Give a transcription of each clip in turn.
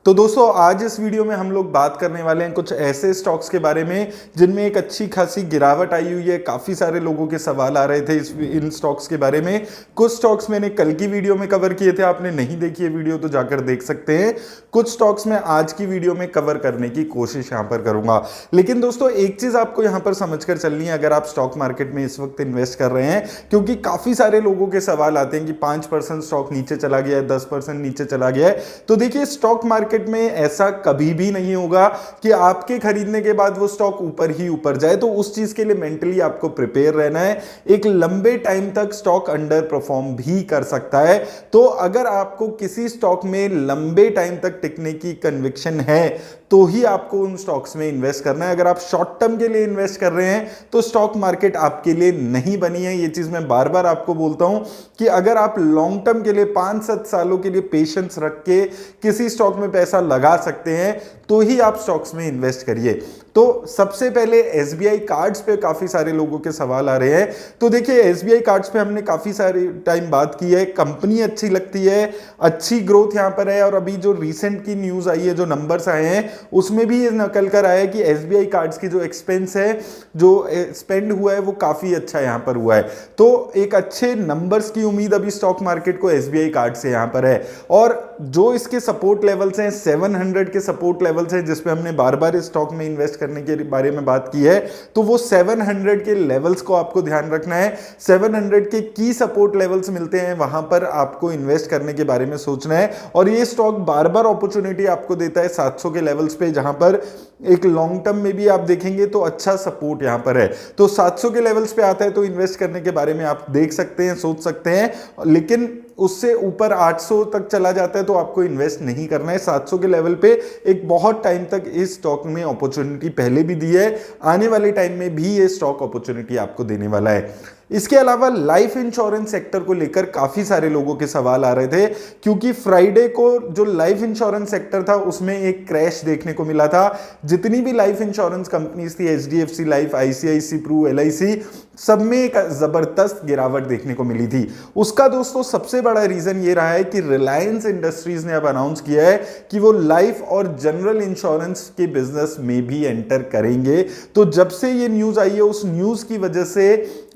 तो दोस्तों आज इस वीडियो में हम लोग बात करने वाले हैं कुछ ऐसे स्टॉक्स के बारे में जिनमें एक अच्छी खासी गिरावट आई हुई है। काफ़ी सारे लोगों के सवाल आ रहे थे इन स्टॉक्स के बारे में। कुछ स्टॉक्स मैंने कल की वीडियो में कवर किए थे, आपने नहीं देखी है वीडियो तो जाकर देख सकते हैं। कुछ स्टॉक्स मैं आज की वीडियो में कवर करने की कोशिश यहाँ पर करूंगा। लेकिन दोस्तों एक चीज़ आपको यहाँ पर समझ कर चलनी है अगर आप स्टॉक मार्केट में इस वक्त इन्वेस्ट कर रहे हैं, क्योंकि काफ़ी सारे लोगों के सवाल आते हैं कि 5% स्टॉक नीचे चला गया है, 10% नीचे चला गया है। तो देखिए स्टॉक मार्केट में ऐसा कभी भी नहीं होगा कि आपके खरीदने के बाद वो स्टॉक ऊपर ही ऊपर जाए, तो उस चीज के लिए मेंटली आपको प्रिपेयर रहना है। एक लंबे टाइम तक स्टॉक अंडर परफॉर्म भी कर सकता है। तो अगर आपको किसी स्टॉक में लंबे टाइम तक टिकने की कन्विक्शन है तो ही आपको उन स्टॉक्स में इन्वेस्ट करना है। अगर आप शॉर्ट टर्म के लिए इन्वेस्ट कर रहे हैं तो स्टॉक मार्केट आपके लिए नहीं बनी है। ये चीज मैं बार बार आपको बोलता हूं कि अगर आप लॉन्ग टर्म के लिए 5-7 सालों के लिए पेशेंस रख के किसी स्टॉक में पैसा लगा सकते हैं तो ही आप स्टॉक्स में इन्वेस्ट करिए। तो सबसे पहले एसबीआई कार्ड्स पे काफी सारे लोगों के सवाल आ रहे हैं। तो देखिए एसबीआई कार्ड्स पे हमने काफी सारे टाइम बात की है, कंपनी अच्छी लगती है, अच्छी ग्रोथ यहां पर है। और अभी जो रिसेंट की न्यूज आई है, जो नंबर्स आए हैं उसमें भी ये नकल कर आया है कि एसबीआई कार्ड्स की जो एक्सपेंस है, जो स्पेंड हुआ है वो काफी अच्छा यहां पर हुआ है। तो एक अच्छे नंबर्स की उम्मीद अभी स्टॉक मार्केट को एसबीआई कार्ड से यहां पर है। और जो इसके सपोर्ट लेवल्स हैं 700 के सपोर्ट लेवल्स हैं, जिसपे हमने बार बार इस स्टॉक में इन्वेस्ट करने के बारे में बात की है। तो वो 700 के लेवल्स को आपको ध्यान रखना है। 700 के की सपोर्ट लेवल्स मिलते हैं, वहां पर आपको इन्वेस्ट करने के बारे में सोचना है। और ये स्टॉक बार बार अपॉर्चुनिटी आपको देता है 700 के लेवल्स पे, जहां पर एक लॉन्ग टर्म में भी आप देखेंगे तो अच्छा सपोर्ट यहां पर है। तो 700 के लेवल्स पे आता है तो इन्वेस्ट करने के बारे में आप देख सकते हैं, सोच सकते हैं। लेकिन उससे ऊपर 800 तक चला जाता है तो आपको इन्वेस्ट नहीं करना है। 700 के लेवल पे एक बहुत टाइम तक इस स्टॉक में अपॉर्चुनिटी पहले भी दी है, आने वाले टाइम में भी ये स्टॉक अपॉर्चुनिटी आपको देने वाला है। इसके अलावा लाइफ इंश्योरेंस सेक्टर को लेकर काफी सारे लोगों के सवाल आ रहे थे, क्योंकि फ्राइडे को जो लाइफ इंश्योरेंस सेक्टर था उसमें एक क्रैश देखने को मिला था। जितनी भी लाइफ इंश्योरेंस कंपनीज थी, HDFC life, ICICI Pru, LIC, सब में एक जबरदस्त गिरावट देखने को मिली थी। उसका दोस्तों सबसे बड़ा रीजन ये रहा है कि रिलायंस इंडस्ट्रीज ने अब अनाउंस किया है कि वो लाइफ और जनरल इंश्योरेंस के बिजनेस में भी एंटर करेंगे। तो जब से ये न्यूज आई है उस न्यूज की वजह से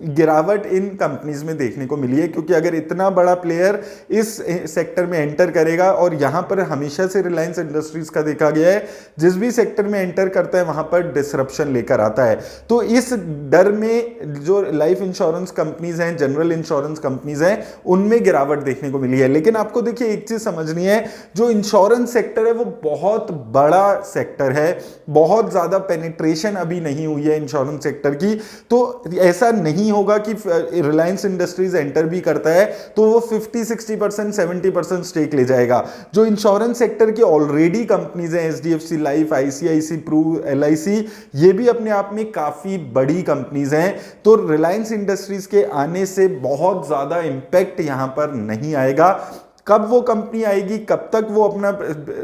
गिरावट इन कंपनीज में देखने को मिली है, क्योंकि अगर इतना बड़ा प्लेयर इस सेक्टर में एंटर करेगा, और यहां पर हमेशा से रिलायंस इंडस्ट्रीज का देखा गया है जिस भी सेक्टर में एंटर करता है वहां पर डिसरप्शन लेकर आता है। तो इस डर में जो लाइफ इंश्योरेंस कंपनीज हैं, जनरल इंश्योरेंस कंपनीज हैं, उनमें गिरावट देखने को मिली है। लेकिन आपको देखिए एक चीज समझनी है, जो इंश्योरेंस सेक्टर है वो बहुत बड़ा सेक्टर है, बहुत ज्यादा पेनिट्रेशन अभी नहीं हुई है इंश्योरेंस सेक्टर की। तो ऐसा नहीं होगा कि रिलायंस इंडस्ट्रीज एंटर भी करता है तो वो 50-60%, 70% स्टेक ले जाएगा। जो इंश्योरेंस सेक्टर की ऑलरेडी कंपनीज हैं, HDFC life, ICICI Pru, LIC, ये भी अपने आप में काफी बड़ी कंपनीज हैं। तो रिलायंस इंडस्ट्रीज के आने से बहुत ज्यादा इंपैक्ट यहां पर नहीं आएगा। कब वो कंपनी आएगी, कब तक वो अपना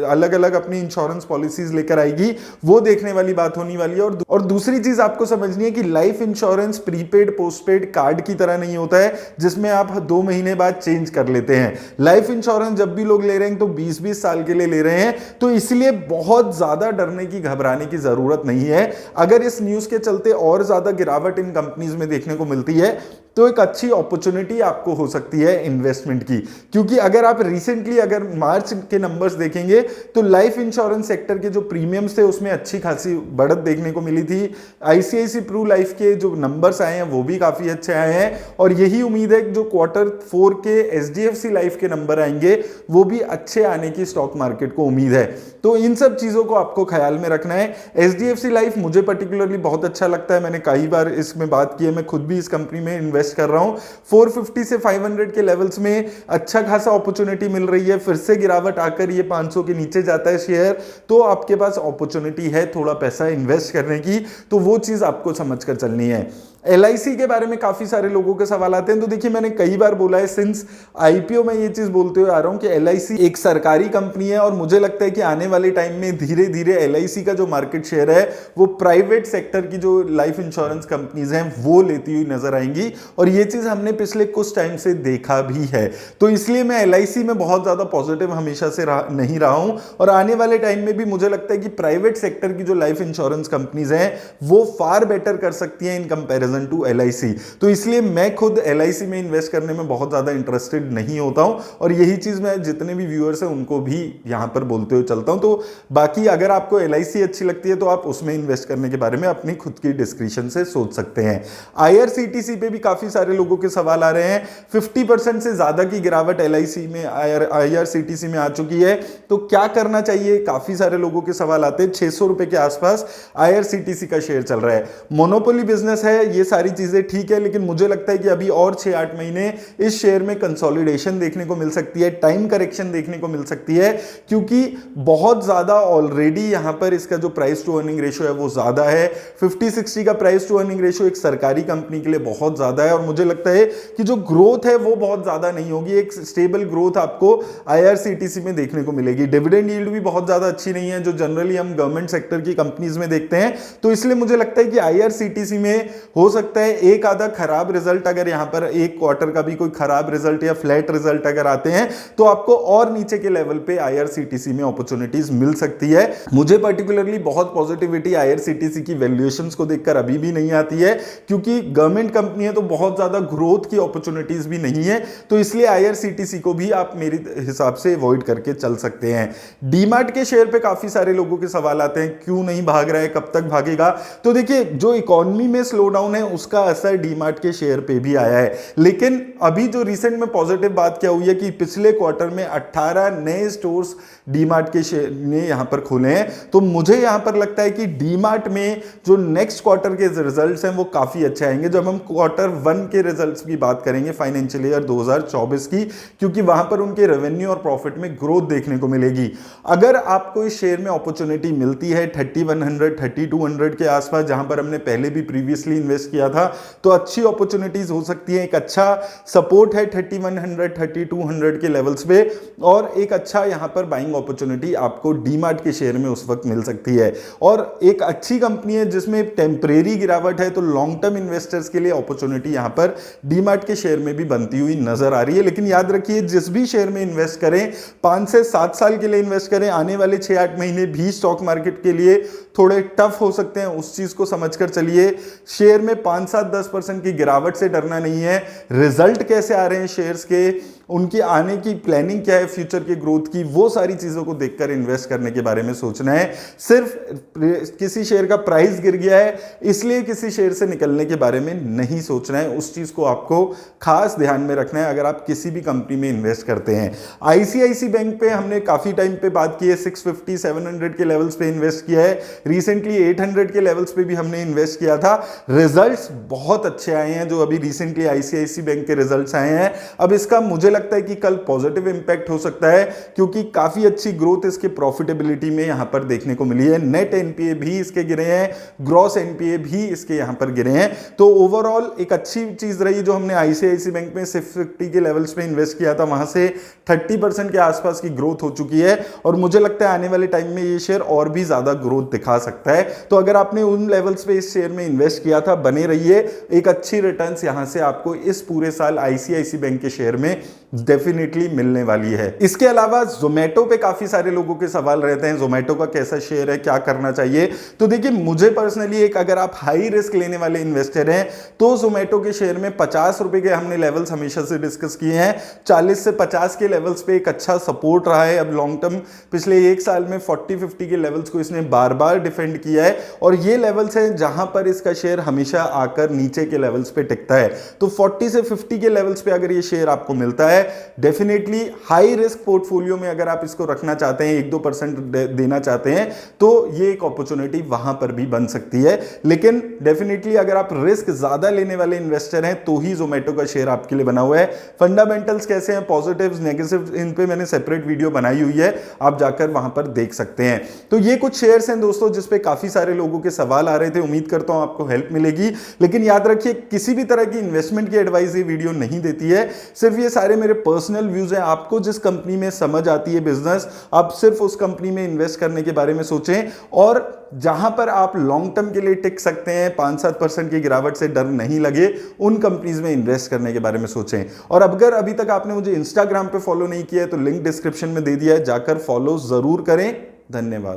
अलग अलग अपनी इंश्योरेंस पॉलिसीज लेकर आएगी, वो देखने वाली बात होने वाली है। और दूसरी चीज आपको समझनी है कि life insurance prepaid postpaid card की तरह नहीं होता है जिसमें आप 2 महीने बाद चेंज कर लेते हैं। लाइफ इंश्योरेंस जब भी लोग ले रहे हैं तो 20-20 साल के लिए ले रहे हैं। तो इसलिए बहुत ज्यादा डरने की, घबराने की जरूरत नहीं है। अगर इस न्यूज के चलते और ज्यादा गिरावट इन कंपनीज में देखने को मिलती है तो एक अच्छी अपॉर्चुनिटी आपको हो सकती है इन्वेस्टमेंट की। क्योंकि अगर आप रिसेंटली अगर मार्च के नंबर्स देखेंगे तो लाइफ इंश्योरेंस सेक्टर के जो प्रीमियम्स थे उसमें अच्छी खासी बढ़त देखने को मिली थी। आईसीआईसी प्रू लाइफ के जो नंबर्स आए हैं वो भी काफी अच्छे आए हैं, और यही उम्मीद है कि जो Q4 के एचडीएफसी लाइफ के नंबर आएंगे वो भी अच्छे आने की स्टॉक मार्केट को उम्मीद है। तो इन सब चीजों को आपको ख्याल में रखना है। एचडीएफसी लाइफ मुझे पर्टिकुलरली बहुत अच्छा लगता है, मैंने कई बार इसमें बात की है, मैं खुद भी इस कंपनी में इन्वेस्ट कर रहा हूं। 450 से 500 के लेवल्स में अच्छा खासा अपॉर्चुनिटी मिल रही है। फिर से गिरावट आकर ये 500 के नीचे जाता है शेयर, तो आपके पास अपॉर्चुनिटी है थोड़ा पैसा इन्वेस्ट करने की। तो वो चीज आपको समझकर चलनी है। LIC के बारे में काफी सारे लोगों के सवाल आते हैं। तो देखिए, मैंने कई बार बोला है सिंस IPO में ये चीज बोलते हुए आ रहा हूं कि LIC एक सरकारी कंपनी है और मुझे लगता है कि आने वाले टाइम में धीरे धीरे LIC का जो मार्केट शेयर है वो प्राइवेट सेक्टर की जो लाइफ इंश्योरेंस कंपनीज हैं वो लेती हुई नजर आएंगी, और ये चीज हमने पिछले कुछ टाइम से देखा भी है। तो इसलिए मैं LIC में बहुत ज्यादा पॉजिटिव हमेशा से नहीं रहा हूं, और आने वाले टाइम में भी मुझे लगता है कि प्राइवेट सेक्टर की जो लाइफ इंश्योरेंस कंपनीज हैं वो फार बेटर कर सकती हैं इन कंपैरिजन टू LIC। तो इसलिए मैं खुद LIC में इन्वेस्ट करने में बहुत ज्यादा इंटरेस्टेड नहीं होता हूं, और यही चीज मैं जितने भी व्यूअर्स हैं उनको भी यहां पर बोलते हुए चलता हूं। तो बाकी अगर आपको LIC अच्छी लगती है तो आप उसमें इन्वेस्ट करने के बारे में अपनी खुद की डिस्क्रिप्शन से सोच सकते हैं। IRCTC पे भी काफी सारे लोगों के सवाल आ रहे हैं। 50% से ज्यादा की गिरावट LIC में IRCTC में आ चुकी है, तो क्या करना चाहिए? काफी सारे लोगों के सवाल आते हैं। 600 रुपए के आसपास IRCTC का शेयर चल रहा है। मोनोपोली बिजनेस है, ये सारी चीजें ठीक है, लेकिन मुझे लगता है कि अभी और 6-8 महीने इस शेयर में कंसोलिडेशन देखने को मिल सकती है, टाइम करेक्शन देखने को मिल सकती है, क्योंकि बहुत ज्यादा ऑलरेडी यहां पर इसका जो प्राइस टू अर्निंग रेशियो है वो ज्यादा है। 50-60 का प्राइस टू अर्निंग रेशियो एक सरकारी कंपनी के लिए बहुत ज्यादा है, और मुझे लगता है कि जो ग्रोथ है वो बहुत ज्यादा नहीं होगी। एक स्टेबल ग्रोथ आपको IRCTC में देखने को मिलेगी। डिविडेंड यील्ड भी बहुत ज्यादा अच्छी नहीं है जो जनरली हम गवर्नमेंट सेक्टर की कंपनीज में देखते हैं। तो इसलिए मुझे लगता है कि IRCTC में हो सकता है एक आधा खराब रिजल्ट, अगर यहां पर एक क्वार्टर का भी कोई खराब रिजल्ट या फ्लैट रिजल्ट अगर आते हैं तो आपको और नीचे के लेवल पे IRCTC में अपॉर्चुनिटीज मिल सकती है। मुझे पर्टिकुलरली बहुत पॉजिटिविटी IRCTC की वैल्यूएशंस को देखकर अभी भी नहीं आती है, क्योंकि गवर्नमेंट कंपनी है तो बहुत ज्यादा ग्रोथ की अपॉर्चुनिटीज भी नहीं है। तो इसलिए IRCTC को भी आप मेरे हिसाब से अवॉइड करके चल सकते हैं। डीमार्ट के शेयर पे काफी सारे लोगों के सवाल आते हैं, क्यों नहीं भाग रहा है, कब तक भागेगा? तो देखिए, जो इकोनॉमी में स्लो डाउन है उसका असर डीमार्ट के शेयर पे भी आया है, लेकिन अभी जो रिसेंट में पॉजिटिव बात क्या हुई है कि पिछले क्वार्टर में 18 नए स्टोर्स डीमार्ट के शेयर ने यहां पर खोले हैं। तो मुझे यहां पर लगता है कि डीमार्ट में जो नेक्स्ट क्वार्टर के रिजल्ट्स हैं वो काफी अच्छे आएंगे जब हम Q1 के रिजल्ट्स की बात करेंगे फाइनेंशियल ईयर 2024 की, क्योंकि वहां पर उनके रेवेन्यू और प्रॉफिट में ग्रोथ देखने को मिलेगी। अगर आपको इस शेयर में अपॉर्चुनिटी मिलती है 3100 3200 के आसपास, जहां पर हमने पहले भी प्रीवियसली इन्वेस्ट किया था, तो अच्छी अपॉर्चुनिटीज हो सकती है। एक अच्छा सपोर्ट है 3100 3200 के लेवल्स पे, और एक अच्छा यहां पर बाइंग अपॉर्चुनिटी आपको डीमार्ट के शेयर में उस वक्त मिल सकती है। और एक अच्छी कंपनी है जिसमें टेम्परेरी गिरावट है, तो लॉन्ग टर्म इन्वेस्टर्स के लिए अपॉर्चुनिटी यहां पर डीमार्ट के शेयर में भी बनती हुई नजर आ रही है। लेकिन याद रखिए, जिस भी शेयर में इन्वेस्ट करें 5 से 7 साल के लिए इन्वेस्ट करें। आने वाले 6-8 महीने भी स्टॉक मार्केट के लिए थोड़े टफ हो सकते हैं, उस चीज को समझकर चलिए। शेयर में 5-7-10% की गिरावट से डरना नहीं है। रिजल्ट कैसे आ रहे हैं शेयर्स के, उनकी आने की प्लानिंग क्या है फ्यूचर की ग्रोथ की, वो सारी चीजों को देखकर इन्वेस्ट करने के बारे में सोचना है। सिर्फ किसी शेयर का प्राइस गिर गया है इसलिए किसी शेयर से निकलने के बारे में नहीं सोचना है, उस चीज को आपको खास ध्यान में रखना है अगर आप किसी भी कंपनी में इन्वेस्ट करते हैं। ICICI बैंक पे हमने काफी टाइम पे बात की है, 650-700 के लेवल्स पे इन्वेस्ट किया है। रिसेंटली 800 के लेवल्स पे भी हमने इन्वेस्ट किया था। रिजल्ट्स बहुत अच्छे आए हैं जो अभी रिसेंटली ICICI बैंक के रिजल्ट्स आए हैं। अब इसका मुझे लगता है कि कल पॉजिटिव इंपैक्ट हो सकता है, क्योंकि काफी अच्छी ग्रोथ इसके प्रॉफिटेबिलिटी में यहां पर देखने को मिली है। नेट NPA भी इसके गिरे हैं, ग्रॉस NPA भी इसके यहां पर गिरे हैं। तो ओवरऑल एक अच्छी चीज रही जो हमने ICICI बैंक में 650 के लेवल्स पे इन्वेस्ट किया था, वहां से 30% के आसपास की ग्रोथ हो चुकी है, और मुझे लगता है आने वाले टाइम में ये शेयर और भी ज्यादा ग्रोथ दिखा सकता है। तो अगर आपने उन लेवल्स पे इस शेयर में इन्वेस्ट किया था, बने रहिए। एक अच्छी रिटर्न्स यहां से आपको इस पूरे साल ICICI बैंक के शेयर में डेफिनेटली मिलने वाली है। इसके अलावा जोमेटो पे काफी सारे लोगों के सवाल रहते हैं, जोमेटो का कैसा शेयर है, क्या करना चाहिए। तो देखिए, मुझे पर्सनली अगर आप हाई रिस्क लेने वाले इन्वेस्टर हैं तो जोमेटो के शेयर में 50 रुपए के हमने लेवल्स हमेशा से डिस्कस किए हैं। 40 से 50 के लेवल्स पे एक अच्छा सपोर्ट रहा है। अब लॉन्ग टर्म पिछले एक साल में 40-50 के लेवल्स को इसने बार बार डिफेंड किया है, और ये लेवल्स हैं जहां पर इसका शेयर हमेशा आकर नीचे के लेवल्स पे टिकता है। तो 40 से 50 के लेवल्स पे अगर ये शेयर आपको मिलता है है। डेफिनेटली हाई रिस्क पोर्टफोलियो में अगर आप इसको रखना चाहते हैं, 1-2% देना चाहते हैं, तो ये एक अपॉर्चुनिटी वहां पर भी बन सकती है। लेकिन डेफिनेटली अगर आप रिस्क ज्यादा लेने वाले इन्वेस्टर हैं तो ही जोमेटो का शेयर आपके लिए बना हुआ है। फंडामेंटल्स कैसे हैं, पॉजिटिव्स, नेगेटिव्स, इन पे मैंने सेपरेट वीडियो बनाई हुई है, आप जाकर वहां पर देख सकते हैं। तो ये कुछ शेयर्स हैं दोस्तों जिस पे काफी सारे लोगों के सवाल आ रहे थे। उम्मीद करता हूं आपको हेल्प मिलेगी। लेकिन याद रखिए, किसी भी तरह की इन्वेस्टमेंट की एडवाइस ये वीडियो नहीं देती है। सिर्फ ये सारे मेरे पर्सनल व्यूज हैं। आपको जिस कंपनी में समझ आती है बिजनेस, आप सिर्फ उस कंपनी में इन्वेस्ट करने के बारे में सोचें, और जहां पर आप लॉन्ग टर्म के लिए टिक सकते हैं, 5-7% की गिरावट से डर नहीं लगे, उन कंपनीज में इन्वेस्ट करने के बारे में सोचें। और अगर अभी तक आपने मुझे इंस्टाग्राम पे फॉलो नहीं किया है तो लिंक डिस्क्रिप्शन में दे दिया है, जाकर फॉलो जरूर करें। धन्यवाद।